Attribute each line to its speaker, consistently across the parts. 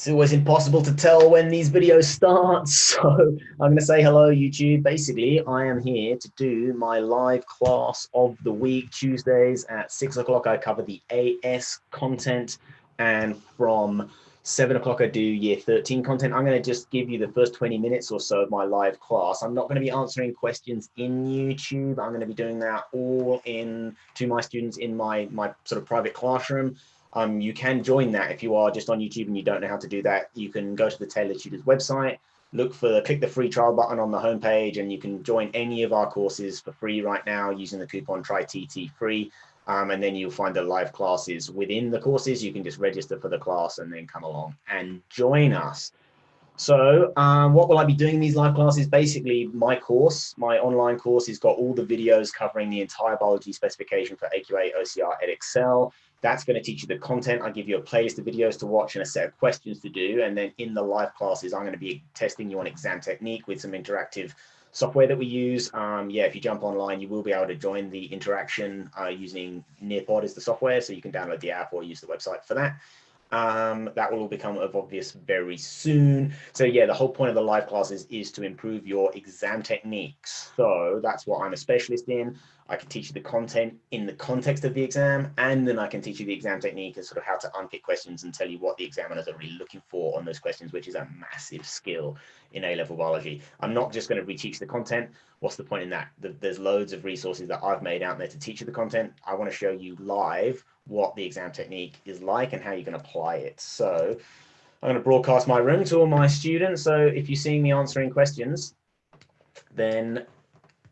Speaker 1: It's always impossible to tell when these videos start, so I'm going to say hello, YouTube. Basically, I am here to do my live class of the week. Tuesdays at 6 o'clock, I cover the AS content, and from 7 o'clock, I do year 13 content. I'm going to just give you the first 20 minutes or so of my live class. I'm not going to be answering questions in YouTube. I'm going to be doing that all to my students in my sort of private classroom. You can join that if you are just on YouTube and you don't know how to do that. You can go to the Tailored Tutors website, click the free trial button on the homepage, and you can join any of our courses for free right now using the coupon TRYTT-FREE. And then you'll find the live classes within the courses. You can just register for the class and then come along and join us. So what will I be doing in these live classes? Basically, my online course has got all the videos covering the entire biology specification for AQA, OCR, Edexcel. That's going to teach you the content. I give you a playlist of videos to watch and a set of questions to do. And then in the live classes, I'm going to be testing you on exam technique with some interactive software that we use. If you jump online, you will be able to join the interaction using Nearpod as the software. So you can download the app or use the website for that. That will all become obvious very soon. So yeah, the whole point of the live classes is to improve your exam techniques. So that's what I'm a specialist in. I can teach you the content in the context of the exam, and then I can teach you the exam technique and sort of how to unpick questions and tell you what the examiners are really looking for on those questions, which is a massive skill in A-level biology. I'm not just going to reteach the content. What's the point in that? There's loads of resources that I've made out there to teach you the content. I want to show you live what the exam technique is like and how you can apply it. So I'm going to broadcast my room to all my students. So if you're seeing me answering questions, then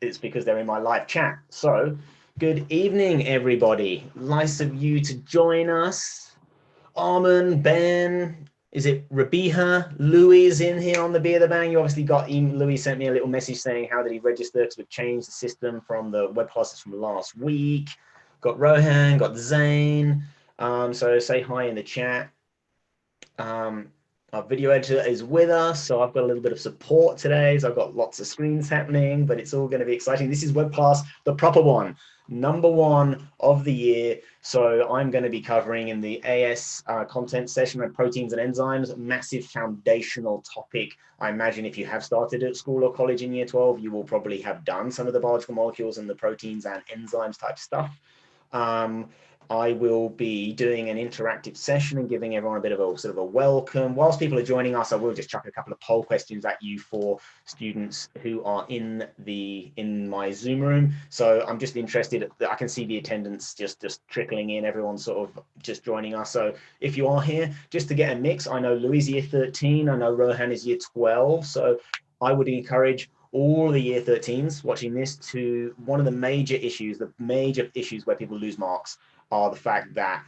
Speaker 1: it's because they're in my live chat. So good evening, everybody. Nice of you to join us. Armin, Ben, is it Rabiha? Louis is in here on the Beer the Bang. You obviously got Louis sent me a little message saying how did he register, because we've changed the system from the web classes from last week. Got Rohan, got Zane. So say hi in the chat. Our video editor is with us, so I've got a little bit of support today. So I've got lots of screens happening, but it's all going to be exciting. This is web class, the proper one, #1 of the year. So I'm going to be covering in the AS content session and proteins and enzymes, massive foundational topic. I imagine if you have started at school or college in year 12, you will probably have done some of the biological molecules and the proteins and enzymes type stuff. I will be doing an interactive session and giving everyone a bit of a sort of a welcome. Whilst people are joining us, I will just chuck a couple of poll questions at you for students who are in my Zoom room. So I'm just interested, I can see the attendance just trickling in, everyone's sort of just joining us. So if you are here, just to get a mix, I know Louis is year 13, I know Rohan is year 12. So I would encourage all the year 13s watching this to one of the major issues where people lose marks are the fact that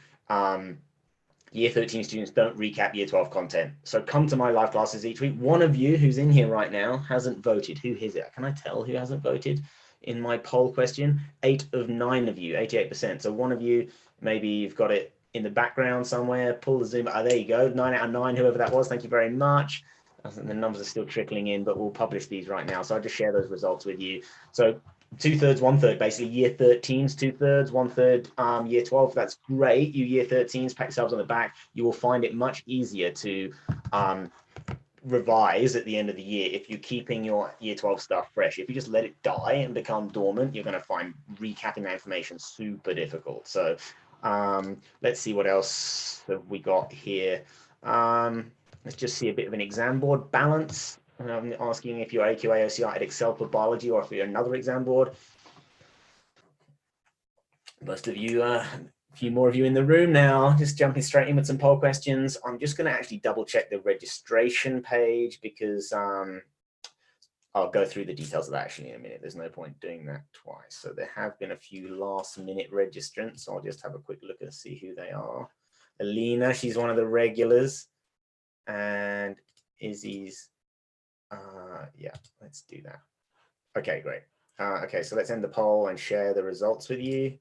Speaker 1: year 13 students don't recap year 12 content. So come to my live classes each week. One of you who's in here right now hasn't voted. Who is it? Can I tell who hasn't voted in my poll question? 8 of 9 of you, 88%. So one of you, maybe you've got it in the background somewhere, pull the Zoom. Oh, there you go, 9 out of 9, whoever that was. Thank you very much. I think the numbers are still trickling in, but we'll publish these right now. So I'll just share those results with you. So 2/3, 1/3, basically year 13s, 2/3, 1/3 year 12. That's great. You year 13s, pat yourselves on the back. You will find it much easier to revise at the end of the year if you're keeping your year 12 stuff fresh. If you just let it die and become dormant, you're going to find recapping that information super difficult. So let's see what else have we got here. Let's just see a bit of an exam board balance. I'm asking if you're AQA, OCR, Edexcel for biology, or if you're another exam board. Most of you, a few more of you in the room now, just jumping straight in with some poll questions. I'm just going to actually double check the registration page because I'll go through the details of that actually in a minute. There's no point doing that twice. So there have been a few last minute registrants. So I'll just have a quick look and see who they are. Alina, she's one of the regulars. And Izzy's, yeah, let's do that. Okay, great. Okay, so let's end the poll and share the results with you.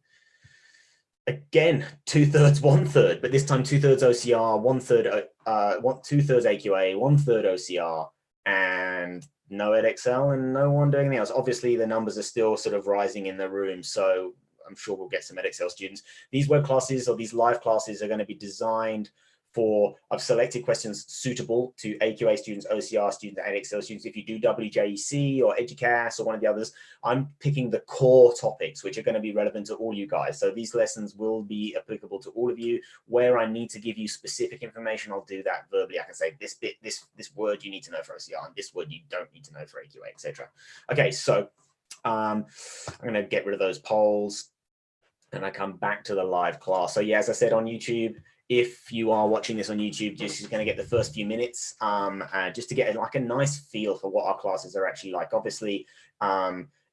Speaker 1: Again, 2/3, 1/3, but this time 2/3 OCR, 1/3, 2/3 AQA, 1/3 OCR, and no Edexcel and no one doing anything else. Obviously, the numbers are still sort of rising in the room, so I'm sure we'll get some Edexcel students. These web classes or these live classes are going to be designed I've selected questions suitable to AQA students, OCR students, and Excel students. If you do WJEC or EDUCAS or one of the others, I'm picking the core topics, which are going to be relevant to all you guys. So these lessons will be applicable to all of you. Where I need to give you specific information, I'll do that verbally. I can say this bit, this word you need to know for OCR, and this word you don't need to know for AQA, etc. Okay, so I'm going to get rid of those polls, and I come back to the live class. So yeah, as I said on YouTube, if you are watching this on YouTube, just going to get the first few minutes just to get like a nice feel for what our classes are actually like. Obviously,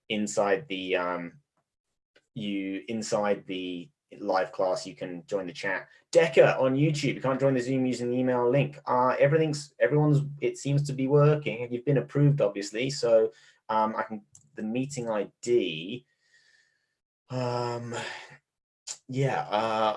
Speaker 1: inside the live class, you can join the chat. Decker on YouTube, you can't join the Zoom using the email link. It seems to be working. You've been approved, obviously. So the meeting ID. Yeah,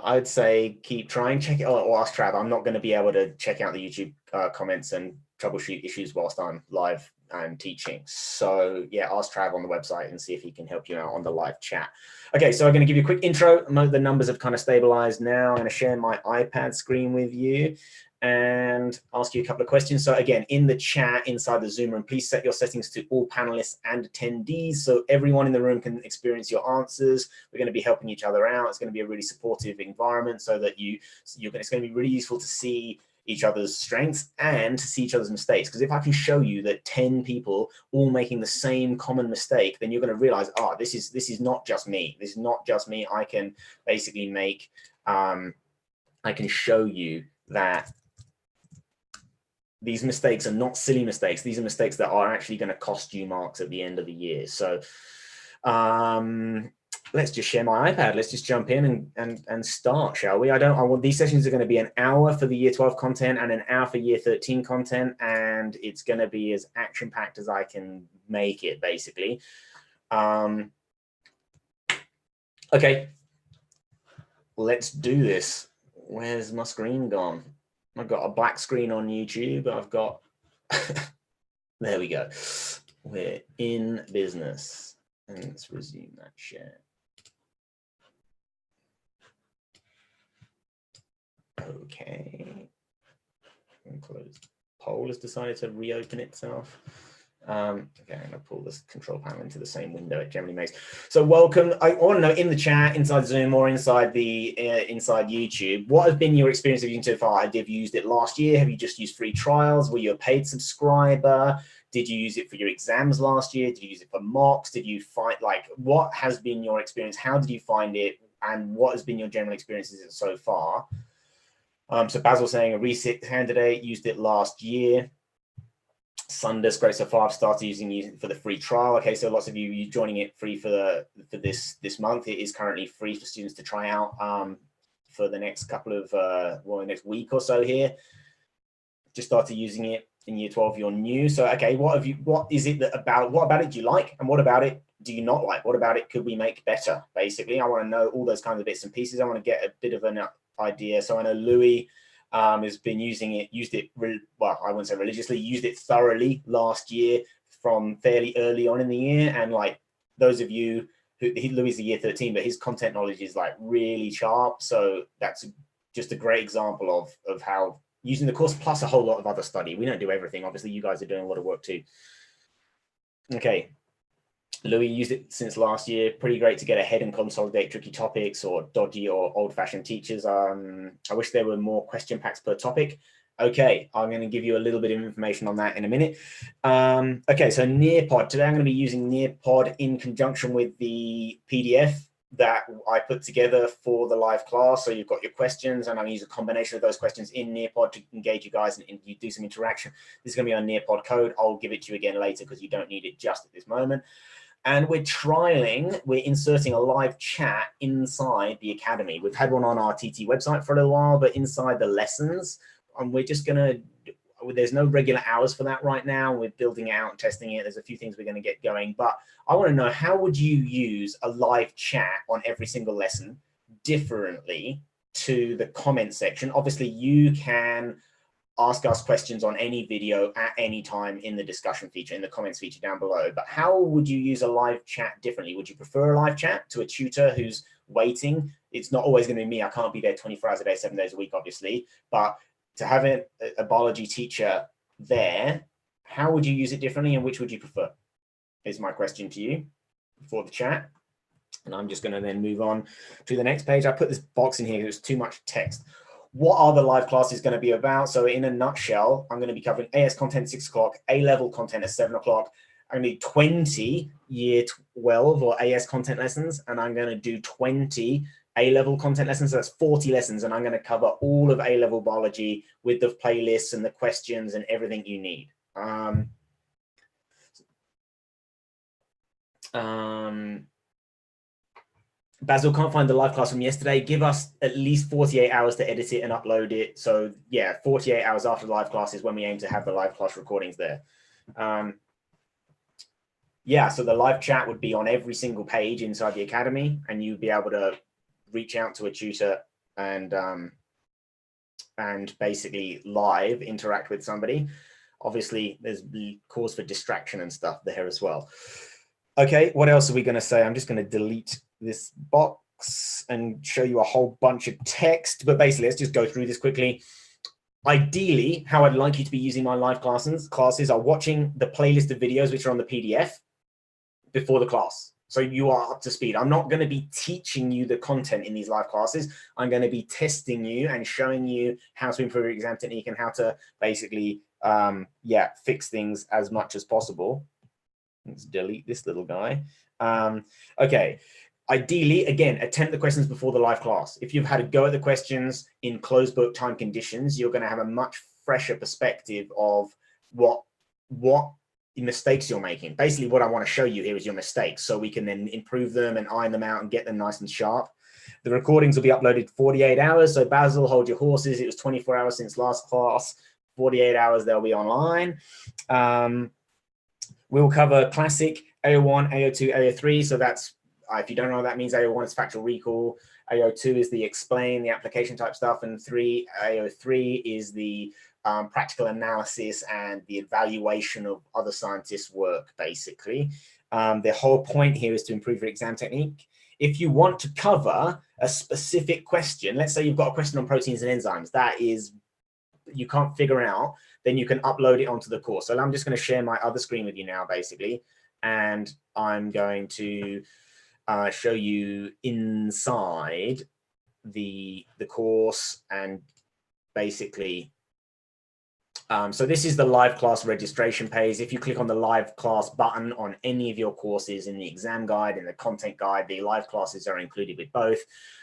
Speaker 1: I'd say keep trying, check it out, or ask Trav. I'm not going to be able to check out the YouTube comments and troubleshoot issues whilst I'm live and teaching. So yeah, ask Trav on the website and see if he can help you out on the live chat. Okay, so I'm going to give you a quick intro. The numbers have kind of stabilized now. I'm going to share my iPad screen with you and ask you a couple of questions. So again, in the chat inside the Zoom room, please set your settings to all panelists and attendees so everyone in the room can experience your answers. We're going to be helping each other out. It's going to be a really supportive environment so that it's going to be really useful to see each other's strengths and to see each other's mistakes. Because if I can show you that 10 people all making the same common mistake, then you're going to realize, oh, this is not just me. This is not just me. I can basically make, I can show you that these mistakes are not silly mistakes. These are mistakes that are actually going to cost you marks at the end of the year. So let's just share my iPad. Let's just jump in and start, shall we? These sessions are going to be an hour for the year 12 content and an hour for year 13 content. And it's going to be as action-packed as I can make it, basically. Okay, let's do this. Where's my screen gone? I've got a black screen on YouTube. I've got, there we go. We're in business. And let's resume that share. Okay. And close. Poll has decided to reopen itself. Okay, I'm going to pull this control panel into the same window it generally makes. So welcome. I want to know in the chat, inside Zoom or inside inside YouTube, what has been your experience of using so far? Have you used it last year? Have you just used free trials? Were you a paid subscriber? Did you use it for your exams last year? Did you use it for mocks? Did you find, like, what has been your experience? How did you find it? And what has been your general experiences so far? So Basil saying a resit candidate used it last year. Sundus, great so far. I've started using it for the free trial. Okay, so lots of you joining it free for this month. It is currently free for students to try out for the next couple of the next week or so here. Just started using it in year 12. You're new, so okay. What is it what about it do you like, and what about it do you not like? What about it could we make better? Basically, I want to know all those kinds of bits and pieces. I want to get a bit of an idea. So I know Louis has been used it, well, I wouldn't say religiously, used it thoroughly last year from fairly early on in the year. And like those of you Louis is a year 13, but his content knowledge is like really sharp. So that's just a great example of how using the course plus a whole lot of other study. We don't do everything. Obviously, you guys are doing a lot of work too. Okay. Louis used it since last year. Pretty great to get ahead and consolidate tricky topics or dodgy or old-fashioned teachers. I wish there were more question packs per topic. Okay, I'm going to give you a little bit of information on that in a minute. Okay, so Nearpod. Today I'm going to be using Nearpod in conjunction with the PDF that I put together for the live class. So you've got your questions, and I'm going to use a combination of those questions in Nearpod to engage you guys and you do some interaction. This is going to be on Nearpod code. I'll give it to you again later because you don't need it just at this moment. And we're inserting a live chat inside the Academy. We've had one on our TT website for a little while, but inside the lessons, and we're just going to, there's no regular hours for that right now. We're building it out and testing it. There's a few things we're going to get going, but I want to know, how would you use a live chat on every single lesson differently to the comment section? Obviously, you can ask us questions on any video at any time in the discussion feature, in the comments feature down below. But how would you use a live chat differently? Would you prefer a live chat to a tutor who's waiting? It's not always going to be me. I can't be there 24 hours a day, 7 days a week, obviously. But to have a biology teacher there, how would you use it differently, and which would you prefer? Is my question to you for the chat. And I'm just going to then move on to the next page. I put this box in here because it's too much text. What are the live classes going to be about? So in a nutshell, I'm going to be covering AS content 6 o'clock, A-level content at 7 o'clock. I'm going to do 20 year 12 or AS content lessons, and I'm going to do 20 A-level content lessons. So that's 40 lessons, and I'm going to cover all of A-level biology with the playlists and the questions and everything you need. Basil, can't find the live class from yesterday. Give us at least 48 hours to edit it and upload it. So yeah, 48 hours after the live class is when we aim to have the live class recordings there. Yeah, so the live chat would be on every single page inside the academy, and you'd be able to reach out to a tutor and basically live interact with somebody. Obviously, there's cause for distraction and stuff there as well. Okay, what else are we going to say? I'm just going to delete this box and show you a whole bunch of text, but basically, let's just go through this quickly. Ideally, how I'd like you to be using my live classes are watching the playlist of videos which are on the PDF before the class. So you are up to speed. I'm not going to be teaching you the content in these live classes. I'm going to be testing you and showing you how to improve your exam technique and how to basically, yeah, fix things as much as possible. Let's delete this little guy. Okay. Ideally, again, attempt the questions before the live class. If you've had a go at the questions in closed book time conditions, you're going to have a much fresher perspective of what mistakes you're making. Basically, what I want to show you here is your mistakes, so we can then improve them and iron them out and get them nice and sharp. The recordings will be uploaded 48 hours. So Basil, hold your horses. It was 24 hours since last class. 48 hours, they'll be online. We'll cover classic, AO1, AO2, AO3. So that's, if you don't know what that means, AO1 is factual recall. AO2 is the explain, the application type stuff. And AO3 is the practical analysis and the evaluation of other scientists' work, basically. The whole point here is to improve your exam technique. If you want to cover a specific question, let's say you've got a question on proteins and enzymes that is you can't figure out, then you can upload it onto the course. So I'm just going to share my other screen with you now, basically, and I'm going to show you inside the course and basically. So this is the live class registration page. If you click on the live class button on any of your courses in the exam guide, in the content guide, the live classes are included with both.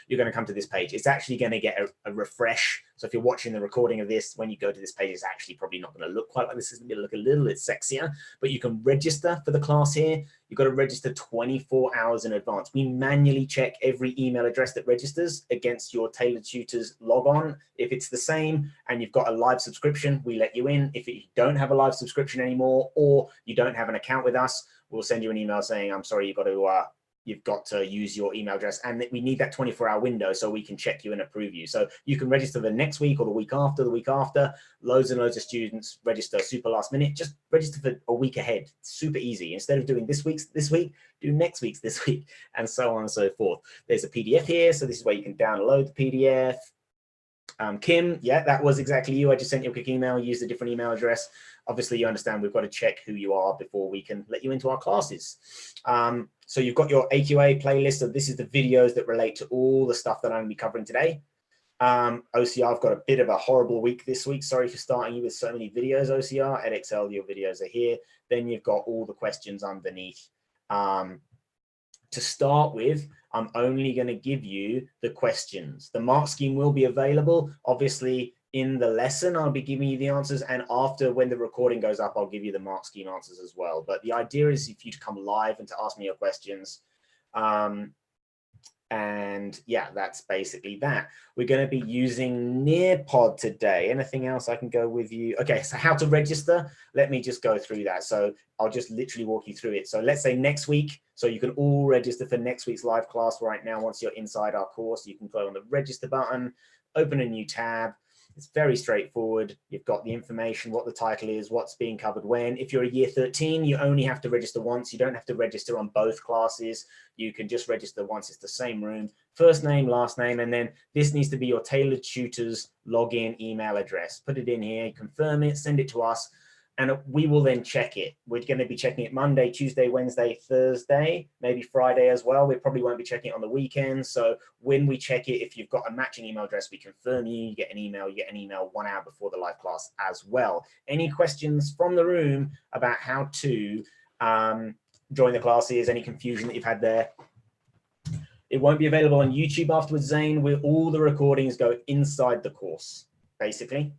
Speaker 1: You're going to come to this page. It's actually going to get a refresh. So if you're watching the recording of this, when you go to this page, it's actually probably not going to look quite like this. It's going to look a little bit sexier, but you can register for the class here. You've got to register 24 hours in advance. We manually check every email address that registers against your Tailored Tutors logon. If it's the same and you've got a live subscription, we let you in. If you don't have a live subscription anymore, or you don't have an account with us, we'll send you an email saying, I'm sorry, you've got to use your email address, and we need that 24-hour window so we can check you and approve you. So you can register the next week or the week after. Loads and loads of students register super last minute. Just register for a week ahead. It's super easy. Instead of doing this week's this week, do next week's this week, and so on and so forth. There's a PDF here, so this is where you can download the PDF. Kim, yeah, that was exactly you. I just sent you a quick email, used a different email address. Obviously, you understand we've got to check who you are before we can let you into our classes. So you've got your AQA playlist. So this is the videos that relate to all the stuff that I'm going to be covering today. OCR, I've got a bit of a horrible week this week. Sorry for starting you with so many videos, OCR. EdXL, your videos are here. Then you've got all the questions underneath. To start with, I'm only going to give you the questions. The mark scheme will be available. Obviously, in the lesson, I'll be giving you the answers. And after, when the recording goes up, I'll give you the mark scheme answers as well. But the idea is for you to come live and to ask me your questions. And yeah, that's basically that. We're going to be using Nearpod today. Anything else I can go with you? Okay, so how to register. Let me just go through that. So I'll just literally walk you through it. So let's say next week. So you can all register for next week's live class right now. Once you're inside our course, you can click on the register button, open a new tab. It's very straightforward. You've got the information, what the title is, what's being covered when. If you're a year 13, you only have to register once. You don't have to register on both classes. You can just register once. It's the same room, first name, last name, and then this needs to be your tailored tutor's login email address. Put it in here, confirm it, send it to us, and we will then check it. We're going to be checking it Monday, Tuesday, Wednesday, Thursday, maybe Friday as well. We probably won't be checking it on the weekend. So when we check it, if you've got a matching email address, we confirm you get an email. You get an email 1 hour before the live class as well. Any questions from the room about how to join the classes, any confusion that you've had there? It won't be available on YouTube afterwards, Zane, where all the recordings go inside the course, basically.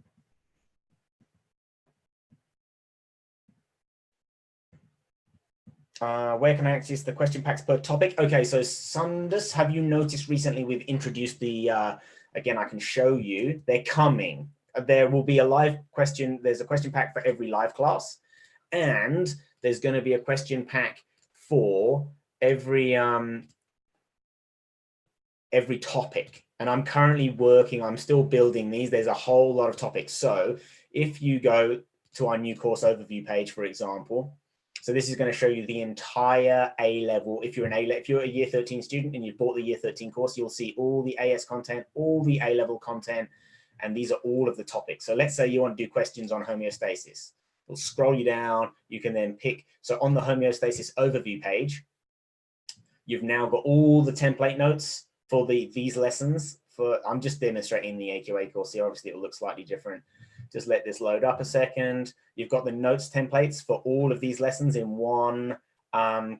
Speaker 1: Where can I access the question packs per topic? Okay, so Sundus, have you noticed recently we've introduced the, again, I can show you, they're coming. There will be a live question. There's a question pack for every live class. And there's going to be a question pack for every topic. And I'm currently working, I'm still building these. There's a whole lot of topics. So if you go to our new course overview page, for example, so this is going to show you the entire A level. If you're a year 13 student and you've bought the year 13 course, you'll see all the AS content, all the A level content, and these are all of the topics. So let's say you want to do questions on homeostasis. We'll scroll you down. You can then pick. So on the homeostasis overview page, you've now got all the template notes for these lessons. I'm just demonstrating the AQA course here. Obviously, it will look slightly different. Just let this load up a second. You've got the notes templates for all of these lessons in one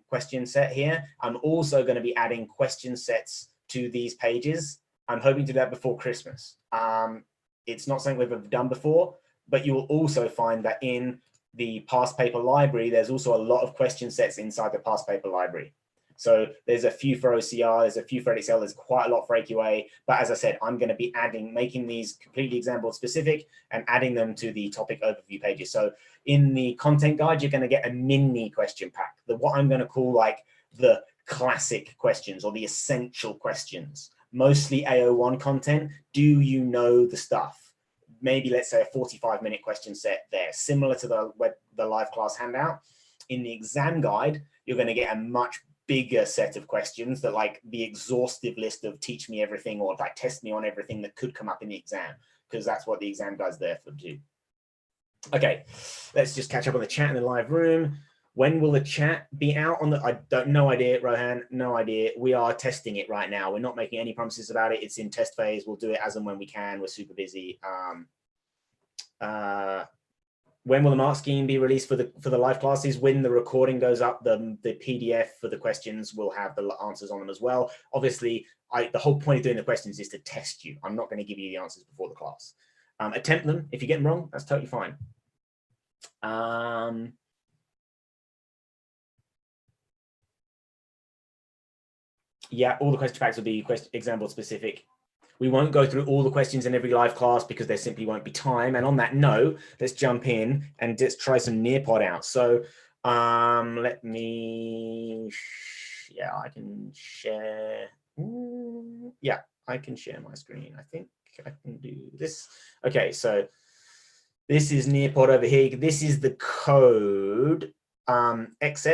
Speaker 1: question set here. I'm also going to be adding question sets to these pages. I'm hoping to do that before Christmas. It's not something we've ever done before, but you will also find that in the past paper library, there's also a lot of question sets inside the past paper library. So there's a few for OCR, there's a few for Excel, there's quite a lot for AQA. But as I said, I'm going to be making these completely example specific and adding them to the topic overview pages. So in the content guide, you're going to get a mini question pack, what I'm going to call like the classic questions or the essential questions, mostly AO1 content. Do you know the stuff? Maybe let's say a 45-minute question set there, similar to the live class handout. In the exam guide, you're going to get a much bigger set of questions that like the exhaustive list of teach me everything or like test me on everything that could come up in the exam, because that's what the exam guide's there for too. Okay, let's just catch up on the chat in the live room. When will the chat be out on the, no idea, Rohan, no idea. We are testing it right now. We're not making any promises about it. It's in test phase. We'll do it as and when we can. We're super busy. When will the mark scheme be released for the live classes? When the recording goes up, the PDF for the questions will have the answers on them as well. Obviously, the whole point of doing the questions is to test you. I'm not going to give you the answers before the class. Attempt them. If you get them wrong, that's totally fine. Yeah, all the question packs will be example specific. We won't go through all the questions in every live class because there simply won't be time. And on that note, let's jump in and just try some Nearpod out. So let me, yeah, I can share. Yeah, I can share my screen. I think I can do this. Okay, so this is Nearpod over here. This is the code XFDOW.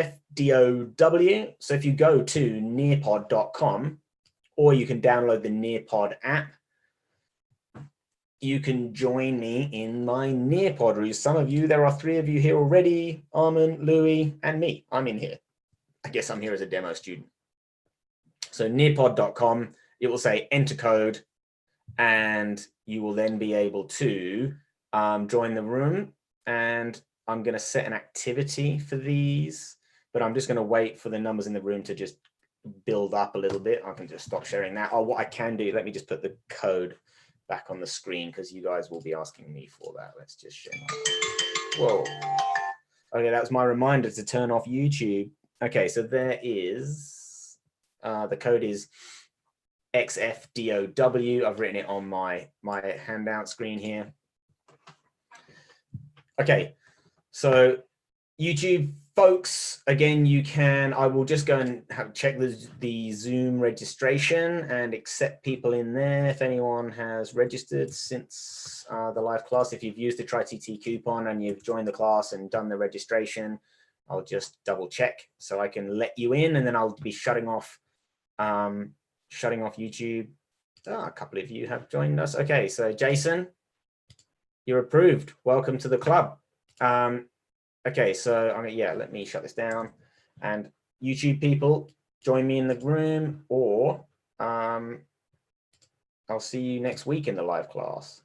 Speaker 1: So if you go to nearpod.com, or you can download the Nearpod app, you can join me in my Nearpod room. Some of you, there are 3 of you here already, Armin, Louis, and me. I'm in here. I guess I'm here as a demo student. So nearpod.com, it will say enter code, and you will then be able to join the room. And I'm going to set an activity for these, but I'm just going to wait for the numbers in the room to just build up a little bit. I can just stop sharing that. Oh, what I can do, let me just put the code back on the screen because you guys will be asking me for that. Let's just share. Whoa. Okay, that was my reminder to turn off YouTube. Okay, so there is, the code is XFDOW. I've written it on my handout screen here. Okay, so YouTube folks, again, I will just go and check the Zoom registration and accept people in there. If anyone has registered since the live class, if you've used the TriTT coupon and you've joined the class and done the registration, I'll just double check so I can let you in, and then I'll be shutting off YouTube. A couple of you have joined us. Okay, so Jason, you're approved. Welcome to the club. Okay, so yeah, let me shut this down. And YouTube people, join me in the room, or I'll see you next week in the live class.